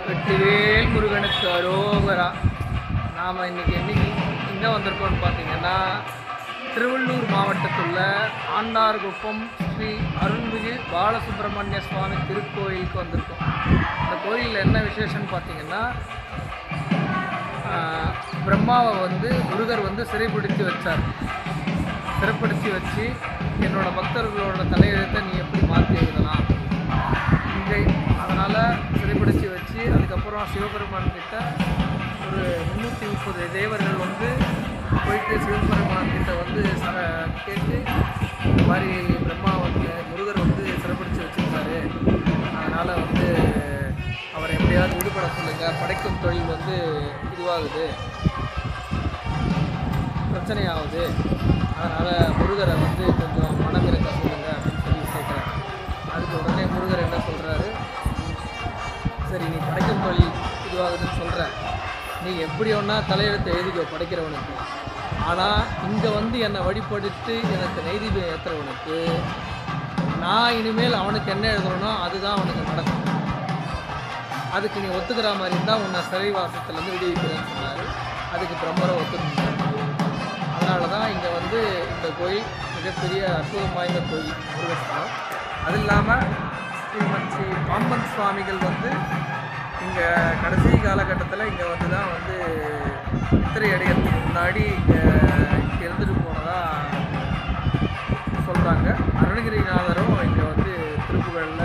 வெற்றிவேல் முருகனுக்கு அரோகரா. நாம் இன்றைக்கி எங்கே வந்திருக்கோம்னு பார்த்தீங்கன்னா, திருவள்ளூர் மாவட்டத்தில் ஆண்டார்குப்பம் ஸ்ரீ அருள்மிகு பாலசுப்ரமணிய சுவாமி திருக்கோயிலுக்கு வந்திருக்கோம். இந்த கோயிலில் என்ன விசேஷம்னு பார்த்தீங்கன்னா, பிரம்மாவை முருகர் சிறைப்பிடித்து வச்சார். சிறைப்படுத்தி வச்சு என்னோட பக்தர்களோட தலையெழுத்தை நீ எப்படி மாற்றி எழுதலாம் இங்கே, அதனால் சிறைப்பிடித்து வச்சு அதுக்கப்புறம் சிவபெருமான் கிட்ட ஒரு 330 தேவர்கள் போயிட்டு சிவபெருமான் கிட்ட கேட்டு இந்த மாதிரி பிரம்மா முருகர் சிறைப்பிடித்து வச்சுருக்காரு, அதனால் அவரை எப்படியாவது விடுபட சொல்லுங்கள், படைக்கும் தொழில் இதுவாகுது, பிரச்சனையாகுது, அதனால் முருகரை கொஞ்சம் மனம் இருக்க சொல்லுங்கள் அப்படின்னு சொல்லி கேட்குறாரு. அதுக்கு உடனே முருகர் என்ன சொல்கிறாரு, சரி நீ படைக்கும் தொழில் இதுவாகுதுன்னு சொல்கிற, நீ எப்படி ஒன்றா தலையெழுத்து எழுதிக்கோ படைக்கிறவனுக்கு, ஆனால் இங்கே என்னை வழிபடுத்து எனக்கு நெய்தீபம் ஏற்றுறவனுக்கு நான் இனிமேல் அவனுக்கு என்ன எழுதணும்னோ அதுதான் அவனுக்கு நடக்கும், அதுக்கு நீ ஒத்துக்கிற மாதிரி இருந்தால் உன்னை சிறைவாசத்துலேருந்து விடுவிக்கிறேன்னு சொன்னார். அதுக்கு பிரம்மரை ஒத்துக்கிட்டார். அதனால தான் இங்கே இந்த கோயில் மிகப்பெரிய அற்புதம் வாய்ந்த கோயில் முருகஸ்தலம். அது இல்லாமல் ஸ்ரீ பாம்பன் சுவாமிகள் இங்கே கடைசி காலகட்டத்தில் இங்கே தான் சித்திரை அடைகிறதுக்கு முன்னாடி இங்கே இருந்துட்டு போனதாக சொல்கிறாங்க. அருணகிரிநாதரும் இங்கே திருப்புகழில்